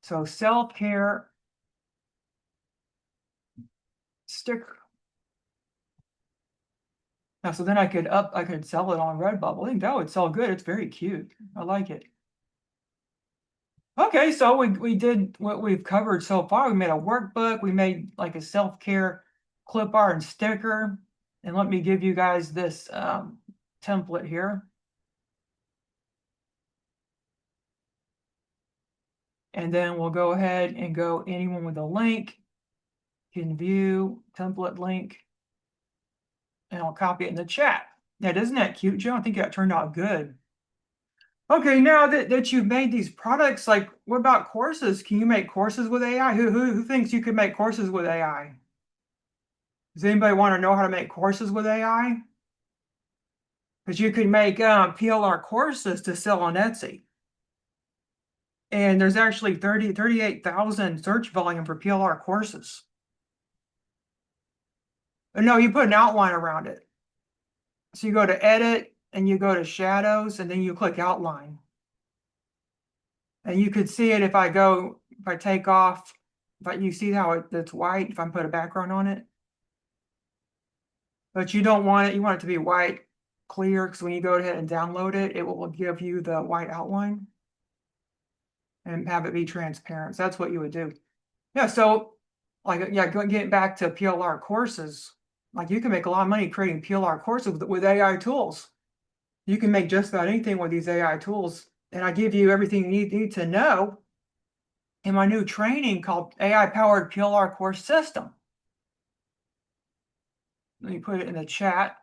So self-care sticker. Now, so then I could sell it on Redbubble. I think that would sell good. It's very cute. I like it. Okay, so we did what we've covered so far. We made a workbook. We made like a self-care clip art and sticker. And let me give you guys this template here. And then we'll go ahead and go anyone with a link can view template link. And I'll copy it in the chat. Now, isn't that cute, Joe? I think that turned out good. Okay, now that you've made these products, like, what about courses? Can you make courses with AI? Who thinks you could make courses with AI? Does anybody want to know how to make courses with AI? Because you could make PLR courses to sell on Etsy. And there's actually 38,000 search volume for PLR courses. No, you put an outline around it. So you go to edit and you go to shadows and then you click outline. And you could see it if I take off, but you see how it's white if I put a background on it. But you don't want it, you want it to be white, clear, because when you go ahead and download it, it will give you the white outline and have it be transparent. So that's what you would do. Yeah, so getting back to PLR courses, like, you can make a lot of money creating PLR courses with AI tools. You can make just about anything with these AI tools. And I give you everything you need to know in my new training called AI-powered PLR course system. Let me put it in the chat.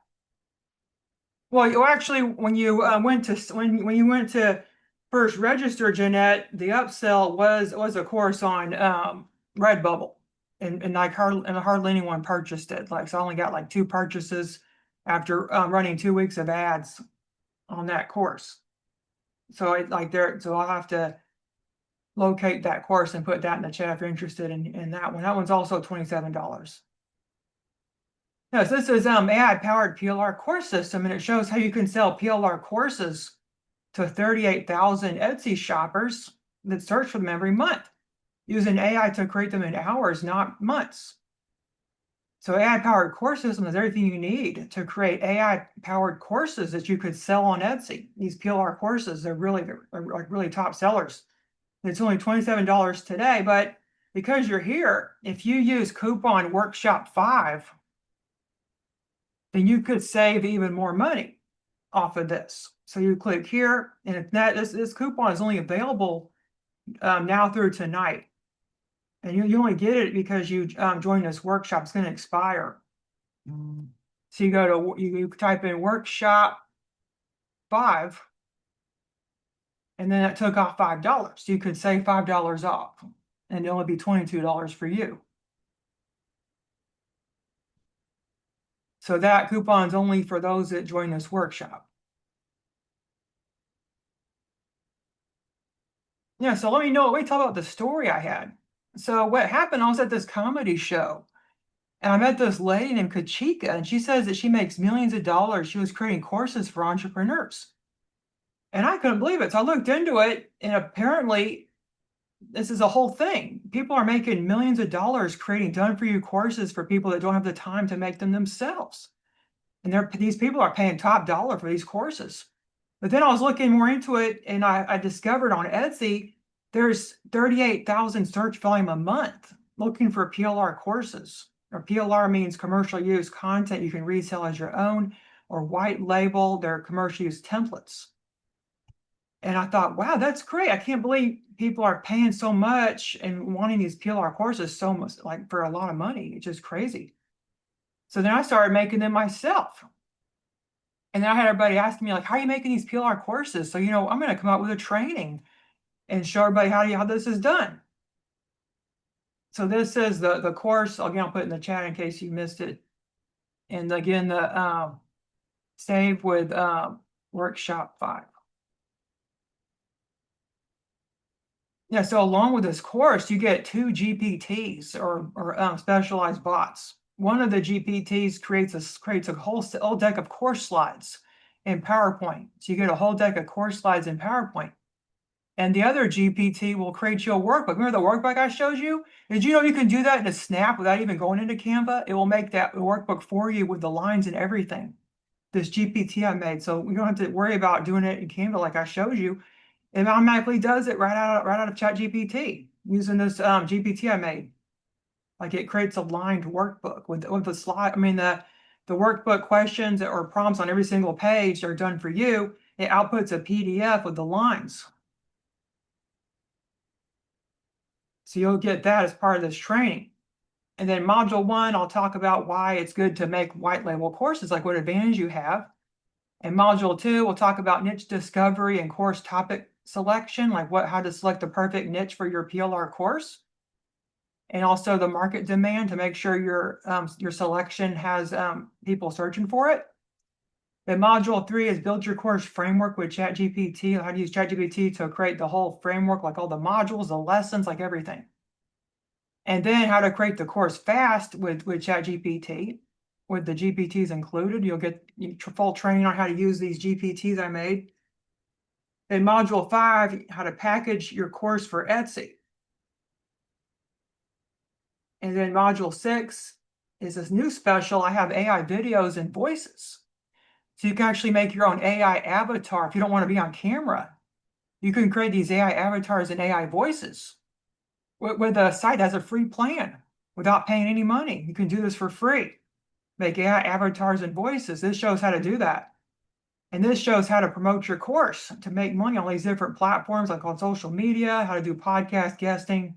Well, you actually, when you went to first register, Jeanette, the upsell was a course on Redbubble, and hardly anyone purchased it. Like, so I only got like 2 purchases after running 2 weeks of ads on that course. So I'll have to locate that course and put that in the chat if you're interested in that one. That one's also $27. Yes, this is AI-powered PLR course system, and it shows how you can sell PLR courses to 38,000 Etsy shoppers that search for them every month. using AI to create them in hours, not months. So AI-powered course system is everything you need to create AI-powered courses that you could sell on Etsy. These PLR courses, they're like really top sellers. It's only $27 today, but because you're here, if you use coupon workshop 5, then you could save even more money off of this. So you click here, and if that this coupon is only available now through tonight, and you only get it because you join this workshop. It's going to expire. So you go to you type in workshop 5, and then that took off $5. So you could save $5 off, and it'll only be $22 for you. So that coupon's only for those that join this workshop. Yeah, so let me talk about the story I had. So what happened, I was at this comedy show, and I met this lady named Kachika, and she says that she makes millions of dollars. She was creating courses for entrepreneurs. And I couldn't believe it. So I looked into it, and apparently this is a whole thing. People are making millions of dollars creating done-for-you courses for people that don't have the time to make them themselves. And these people are paying top dollar for these courses. But then I was looking more into it, and I discovered on Etsy, there's 38,000 search volume a month looking for PLR courses. Or PLR means commercial use content you can resell as your own, or white label their commercial use templates. And I thought, wow, that's great. I can't believe people are paying so much and wanting these PLR courses so much, like for a lot of money. It's just crazy. So then I started making them myself. And then I had everybody asking me, like, how are you making these PLR courses? So, I'm going to come out with a training and show everybody how this is done. So this is the course. Again, I'll put it in the chat in case you missed it. And again, the save with workshop 5. Yeah, so along with this course, you get 2 GPTs or specialized bots. One of the GPTs creates a whole deck of course slides in PowerPoint. So you get a whole deck of course slides in PowerPoint. And the other GPT will create you a workbook. Remember the workbook I showed you? Did you know you can do that in a snap without even going into Canva? It will make that workbook for you with the lines and everything. This GPT I made. So you don't have to worry about doing it in Canva like I showed you. It automatically does it right out of ChatGPT using this GPT I made. Like it creates a lined workbook with the slide. I mean, the workbook questions or prompts on every single page are done for you. It outputs a PDF with the lines. So you'll get that as part of this training. And then module 1, I'll talk about why it's good to make white label courses, like what advantage you have. And module 2, we'll talk about niche discovery and course topic selection, like how to select the perfect niche for your PLR course. And also the market demand to make sure your selection has people searching for it. Then module 3 is build your course framework with ChatGPT, how to use ChatGPT to create the whole framework, like all the modules, the lessons, like everything. And then how to create the course fast with ChatGPT, with the GPTs included. You'll get full training on how to use these GPTs I made. In module 5, how to package your course for Etsy. And then module 6 is this new special. I have AI videos and voices. So you can actually make your own AI avatar if you don't want to be on camera. You can create these AI avatars and AI voices with a site that has a free plan without paying any money. You can do this for free. Make AI avatars and voices. This shows how to do that. And this shows how to promote your course to make money on these different platforms, like on social media, how to do podcast guesting,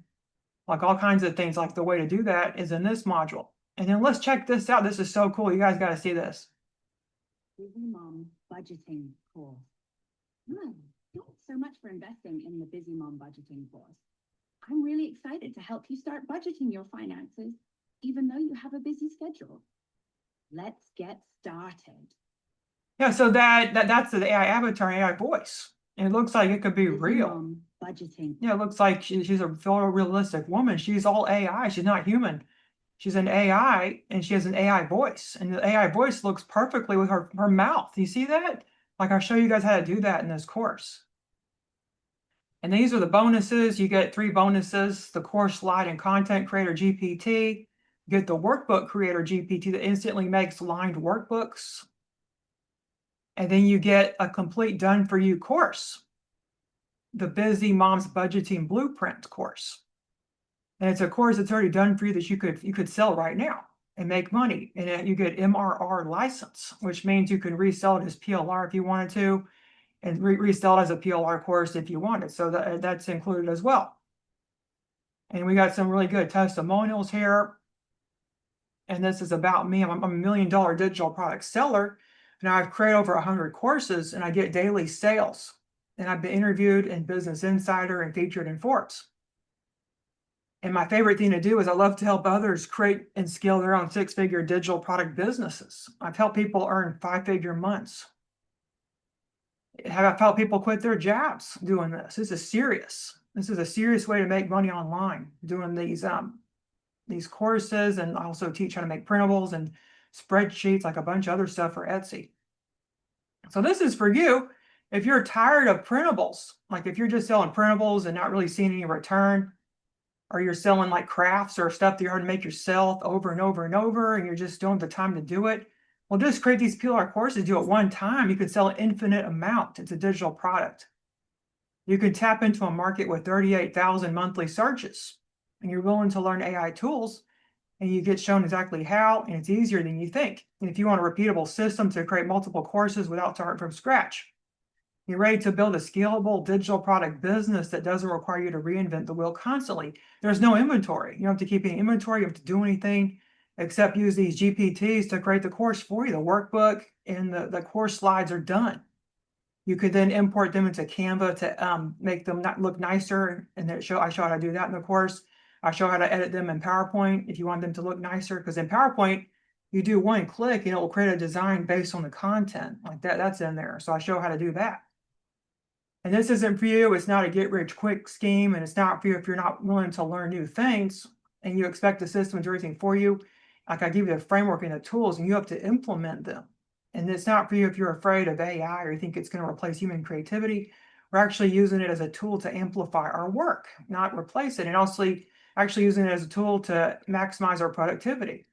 like all kinds of things. Like the way to do that is in this module. And then let's check this out. This is so cool. You guys got to see this. Busy Mom Budgeting Course. Thanks so much for investing in the Busy Mom Budgeting course. I'm really excited to help you start budgeting your finances, even though you have a busy schedule. Let's get started. Yeah, so that's the AI avatar, AI voice. And it looks like it could be Busy real. Mom Budgeting. Yeah, it looks like she's a photorealistic woman. She's all AI. She's not human. She's an AI, and she has an AI voice. And the AI voice looks perfectly with her mouth. You see that? Like I'll show you guys how to do that in this course. And these are the bonuses. You get 3 bonuses: the course slide and content creator GPT, you get the workbook creator GPT that instantly makes lined workbooks, and then you get a complete done for you course, the Busy Mom's Budgeting Blueprint course. And it's a course that's already done for you that you could sell right now and make money. And you get MRR license, which means you can resell it as PLR if you wanted to, and resell it as a PLR course if you wanted. So that's included as well. And we got some really good testimonials here. And this is about me. I'm a $1 million digital product seller. Now I've created over 100 courses and I get daily sales. And I've been interviewed in Business Insider and featured in Forbes. And my favorite thing to do is I love to help others create and scale their own 6-figure digital product businesses. I've helped people earn 5-figure months. I've helped people quit their jobs doing this. This is serious. This is a serious way to make money online, doing these courses, and I also teach how to make printables and spreadsheets, like a bunch of other stuff for Etsy. So this is for you. If you're tired of printables, like if you're just selling printables and not really seeing any return, or you're selling like crafts or stuff that you're hard to make yourself over and over and over, and you're just don't have the time to do it, well, just create these PLR courses, do it one time. You can sell an infinite amount. It's a digital product. You can tap into a market with 38,000 monthly searches, and you're willing to learn AI tools, and you get shown exactly how, and it's easier than you think. And if you want a repeatable system to create multiple courses without starting from scratch, you're ready to build a scalable digital product business that doesn't require you to reinvent the wheel constantly. There's no inventory. You don't have to keep any inventory. You don't have to do anything except use these GPTs to create the course for you. The workbook and the course slides are done. You could then import them into Canva to make them look nicer. And I show how to do that in the course. I show how to edit them in PowerPoint if you want them to look nicer, because in PowerPoint, you do one click and it will create a design based on the content like that. That's in there. So I show how to do that. And this isn't for you. It's not a get rich quick scheme. And it's not for you if you're not willing to learn new things and you expect the system to do everything for you. Like, I give you the framework and the tools and you have to implement them. And it's not for you if you're afraid of AI or you think it's going to replace human creativity. We're actually using it as a tool to amplify our work, not replace it. And also actually using it as a tool to maximize our productivity.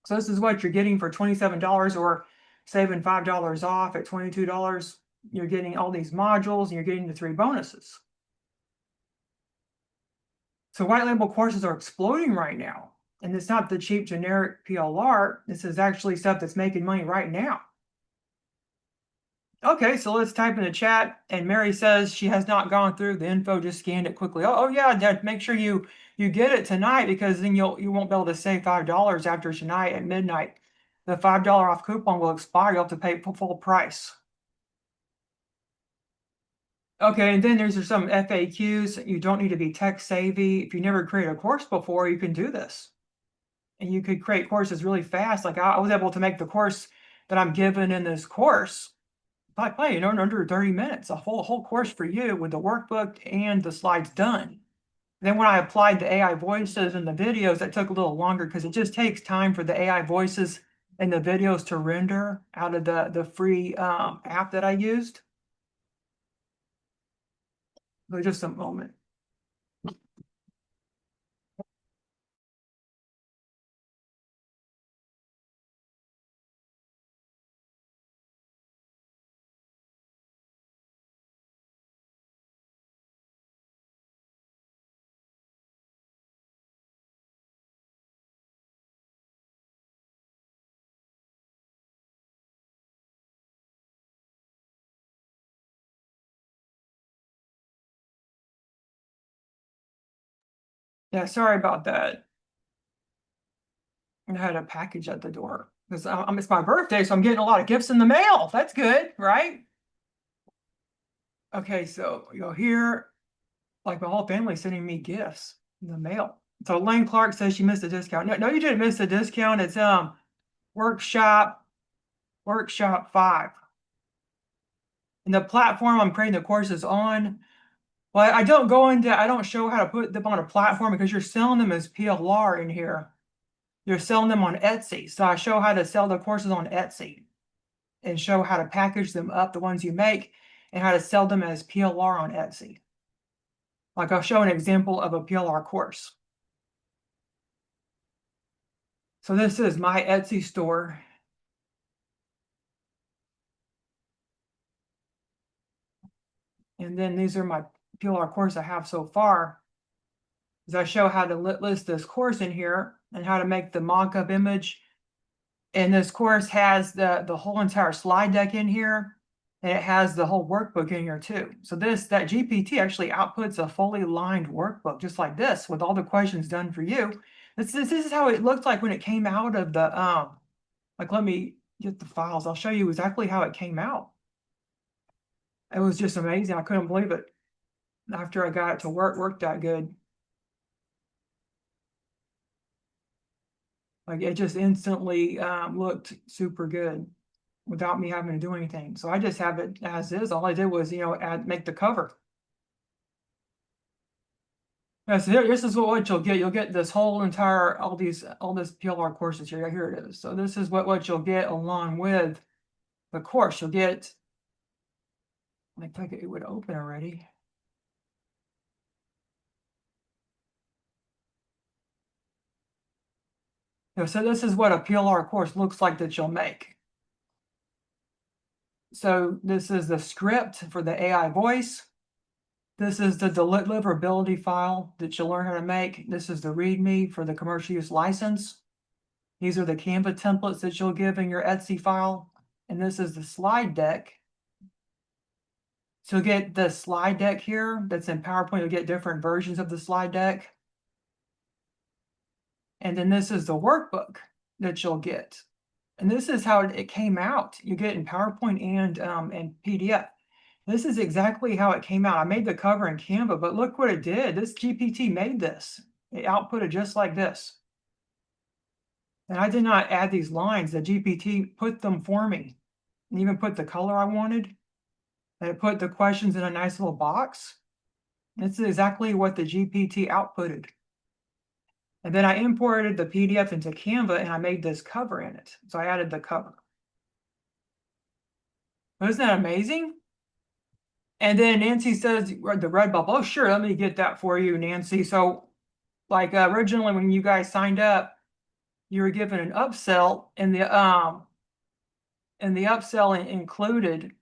So this is what you're getting for $27, or saving $5 off at $22. You're getting all these modules and you're getting the 3 bonuses. So white label courses are exploding right now. And it's not the cheap generic PLR. This is actually stuff that's making money right now. Okay, so let's type in the chat. And Mary says she has not gone through the info, just scanned it quickly. Oh yeah, make sure you get it tonight, because then you won't be able to save $5 after tonight at midnight. The $5 off coupon will expire. You'll have to pay full price. Okay, and then there's some FAQs. You don't need to be tech savvy. If you never created a course before, you can do this. And you could create courses really fast. Like I was able to make the course that I'm given in this course by in under 30 minutes, a whole course for you with the workbook and the slides done. Then when I applied the AI voices in the videos, that took a little longer because it just takes time for the AI voices and the videos to render out of the free app that I used. So just a moment. Yeah, sorry about that. I had a package at the door because it's my birthday, so I'm getting a lot of gifts in the mail. That's good, right? Okay, so you go here, like my whole family sending me gifts in the mail. So Lane Clark says she missed a discount. No, you didn't miss a discount. It's workshop 5. And the platform I'm creating the courses on, well, I don't show how to put them on a platform because you're selling them as PLR in here. You're selling them on Etsy. So I show how to sell the courses on Etsy and show how to package them up, the ones you make, and how to sell them as PLR on Etsy. Like I'll show an example of a PLR course. So this is my Etsy store. And then these are my PLR course I have so far. As I show how to list this course in here and how to make the mock-up image. And this course has the whole entire slide deck in here. And it has the whole workbook in here too. So that GPT actually outputs a fully lined workbook just like this with all the questions done for you. This is how it looked like when it came out of the like let me get the files. I'll show you exactly how it came out. It was just amazing. I couldn't believe it after I got it to work that good. Like it just instantly looked super good without me having to do anything. So I just have it as is. All I did was, make the cover. Yeah, so this is what you'll get. You'll get this whole entire, all this PLR courses here. Here it is. So this is what you'll get along with the course. You'll get, I think it would open already. So this is what a PLR course looks like that you'll make. So this is the script for the AI voice. This is the deliverability file that you'll learn how to make. This is the README for the commercial use license. These are the Canva templates that you'll give in your Etsy file. And this is the slide deck. So you'll get the slide deck here that's in PowerPoint. You'll get different versions of the slide deck. And then this is the workbook that you'll get. And this is how it came out. You get it in PowerPoint and PDF. This is exactly how it came out. I made the cover in Canva, but look what it did. This GPT made this. It outputted just like this. And I did not add these lines. The GPT put them for me and even put the color I wanted. And it put the questions in a nice little box. This is exactly what the GPT outputted. And then I imported the PDF into Canva and I made this cover in it. So I added the cover. Isn't that amazing? And then Nancy says the Redbubble. Oh, sure, let me get that for you, Nancy. So like originally when you guys signed up, you were given an upsell and the upsell included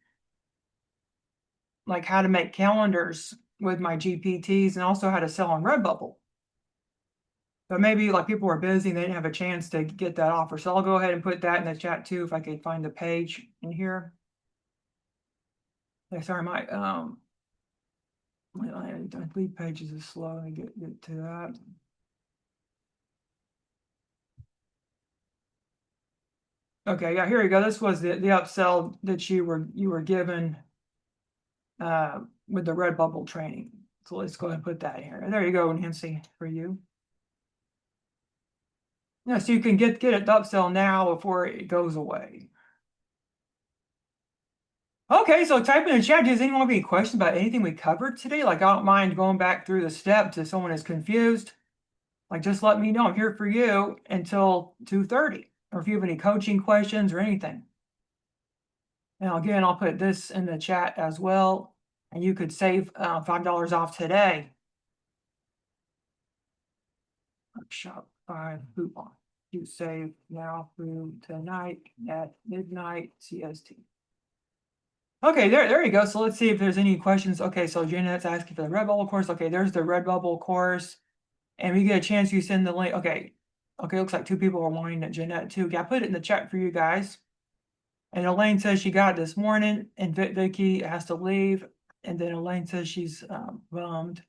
like how to make calendars with my GPTs and also how to sell on Redbubble. But maybe like people were busy and they didn't have a chance to get that offer. So I'll go ahead and put that in the chat too if I could find the page in here. Yeah, sorry, my lead pages is slow. Let me get to that. Okay, yeah, here you go. This was the upsell that you were given with the Redbubble training. So let's go ahead and put that in here. There you go, Nancy, for you. Yeah, so you can get it to upsell now before it goes away. Okay, so type in the chat. Does anyone have any questions about anything we covered today? Like, I don't mind going back through the steps if someone is confused. Like, just let me know. I'm here for you until 2:30. Or if you have any coaching questions or anything. Now, again, I'll put this in the chat as well. And you could save $5 off today. Shop 5 coupon. You save now through tonight at midnight CST. Okay, there you go. So let's see if there's any questions. Okay, so Janet's asking for the Redbubble course. Okay, there's the Redbubble course. And we get a chance, you send the link. Okay, looks like 2 people are wanting it. Jeanette too. Yeah, I put it in the chat for you guys. And Elaine says she got it this morning, and Vicky has to leave. And then Elaine says she's bummed.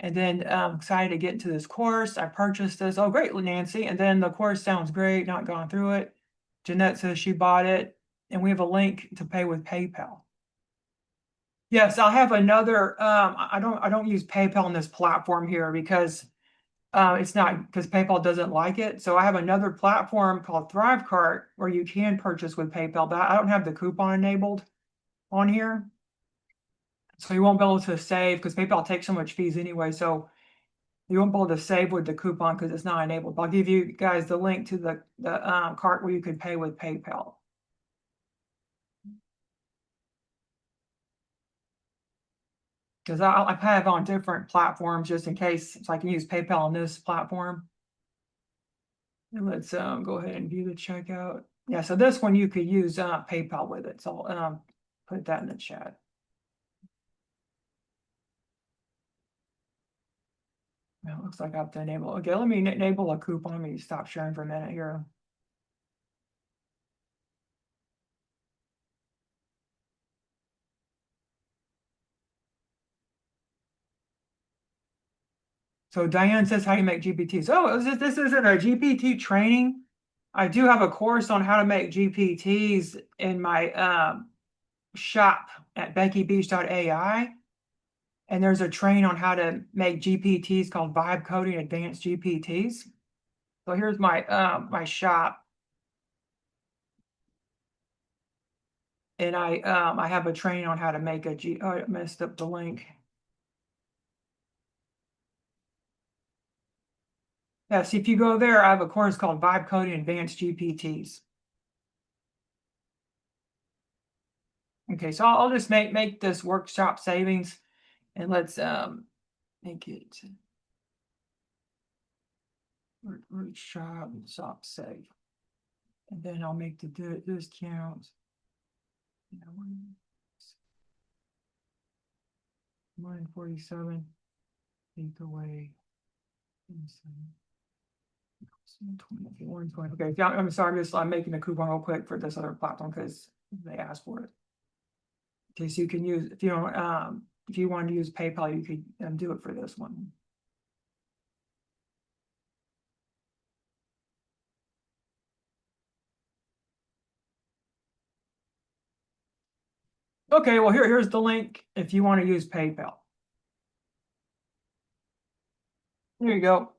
And then I'm excited to get into this course. I purchased this. Oh, great, Nancy. And then the course sounds great. Not gone through it. Jeanette says she bought it. And we have a link to pay with PayPal. Yes, I'll have another. I don't use PayPal on this platform here because it's not because PayPal doesn't like it. So I have another platform called ThriveCart where you can purchase with PayPal, but I don't have the coupon enabled on here. So you won't be able to save because PayPal takes so much fees anyway. So you won't be able to save with the coupon because it's not enabled. But I'll give you guys the link to the cart where you can pay with PayPal. Because I have on different platforms just in case, so I can use PayPal on this platform. And let's go ahead and view the checkout. Yeah, so this one you could use PayPal with it. So I'll put that in the chat. Now, it looks like I have to enable. Okay, let me enable a coupon. Let me stop sharing for a minute here. So Diane says, how do you make GPTs? Oh, this isn't a GPT training. I do have a course on how to make GPTs in my shop at beckybeach.ai. And there's a train on how to make GPTs called Vibe Coding Advanced GPTs. So here's my shop. And I have a training on how to make a G. Oh, I messed up the link. Yes, if you go there, I have a course called Vibe Coding Advanced GPTs. Okay, so I'll just make this workshop savings, and let's make it workshop shop save, and then I'll make the discount. 147. Take away. 120. Okay, yeah, I'm sorry, I'm making a coupon real quick for this other platform because they asked for it. Okay, so you can use if you don't if you want to use PayPal, you could do it for this one. Okay, well here's the link if you want to use PayPal. There you go.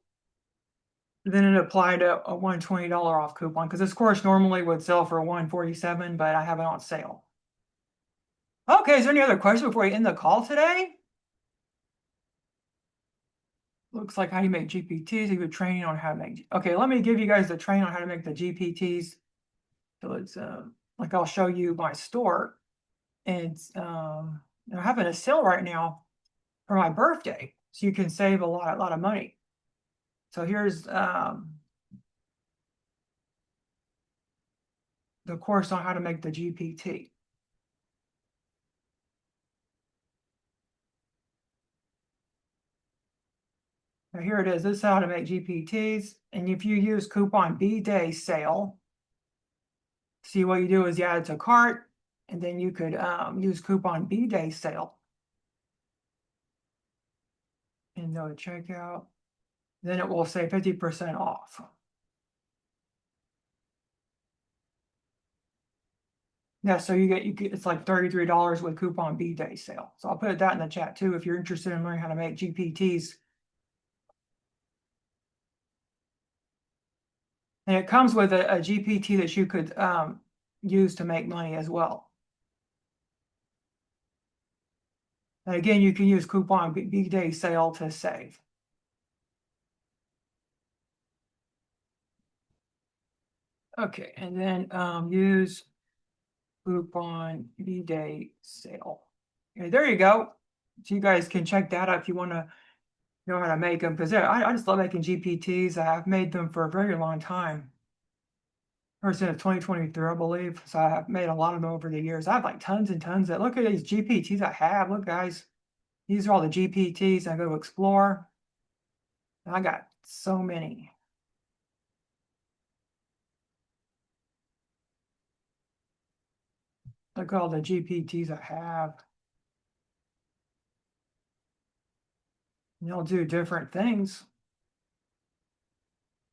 Then it applied a $120 off coupon because this course normally would sell for $147, but I have it on sale. Okay, is there any other questions before we end the call today? Looks like how you make GPTs. You have training on how to make. Okay, let me give you guys the training on how to make the GPTs. So it's like I'll show you my store. And it's they're having a sale right now for my birthday, so you can save a lot of money. So here's the course on how to make the GPT. Now here it is. This is how to make GPTs. And if you use coupon B-Day sale, see what you do is you add it to cart, and then you could use coupon B-Day sale and go to checkout. Then it will say 50% off. Yeah, so you get it's like $33 with coupon B-Day sale. So I'll put that in the chat too if you're interested in learning how to make GPTs. And it comes with a GPT that you could use to make money as well. And again, you can use coupon B-Day sale to save. Okay, and then use coupon B-Day sale. Okay, there you go. So you guys can check that out if you want to know how to make them, because I just love making GPTs. I've made them for a very long time. Ever since 2023, I believe. So I've made a lot of them over the years. I have like tons and tons of. Look at these GPTs I have. Look, guys, these are all the GPTs I go to explore. I got so many. Look at all the GPTs I have. And they'll do different things.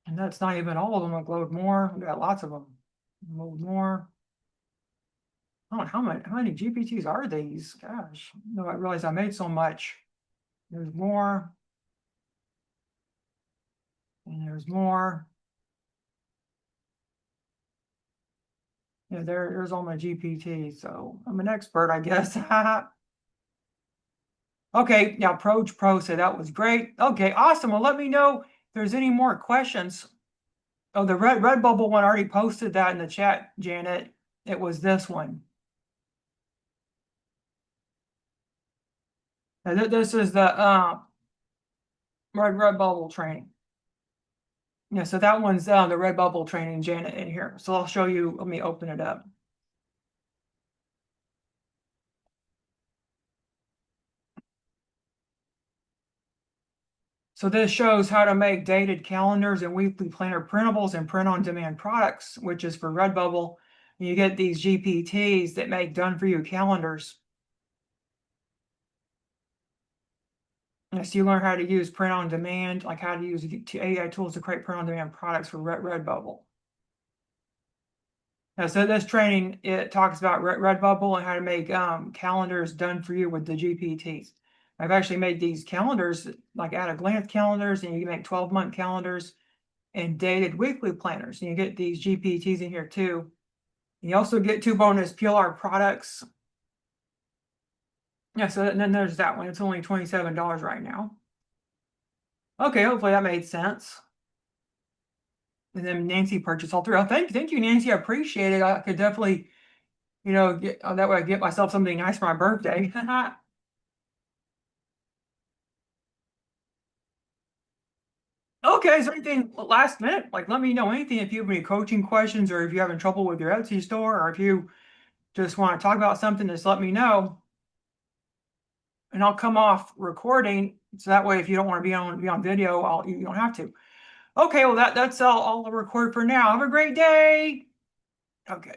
And that's not even all of them. I'll load more. We got lots of them. Load more. Oh, how many GPTs are these? Gosh, no, I realize I made so much. There's more. And there's more. Yeah, there's all my GPTs. So I'm an expert, I guess. Okay, yeah, Pro said that was great. Okay, awesome. Well, let me know if there's any more questions. Oh, the Redbubble one, I already posted that in the chat, Janet. It was this one. Now, this is the red bubble training. Yeah, so that one's the red bubble training, Janet, in here. So I'll show you. Let me open it up. So this shows how to make dated calendars and weekly planner printables and print-on-demand products, which is for Redbubble. And you get these GPTs that make done-for-you calendars. And so you learn how to use print-on-demand, like how to use AI tools to create print-on-demand products for Redbubble. Now, so this training, it talks about Redbubble and how to make calendars done for you with the GPTs. I've actually made these calendars, like at a glance calendars, and you can make 12-month calendars and dated weekly planners. And you get these GPTs in here too. And you also get 2 bonus PLR products. Yeah, so and then there's that one. It's only $27 right now. Okay, hopefully that made sense. And then Nancy purchased all 3. Oh, thank you, Nancy. I appreciate it. I could definitely, get that way I get myself something nice for my birthday. Okay, is there anything last minute? Like, let me know anything if you have any coaching questions or if you're having trouble with your Etsy store or if you just want to talk about something, just let me know. And I'll come off recording. So that way, if you don't want to be on video, you don't have to. Okay, well that's all I'll record for now. Have a great day. Okay.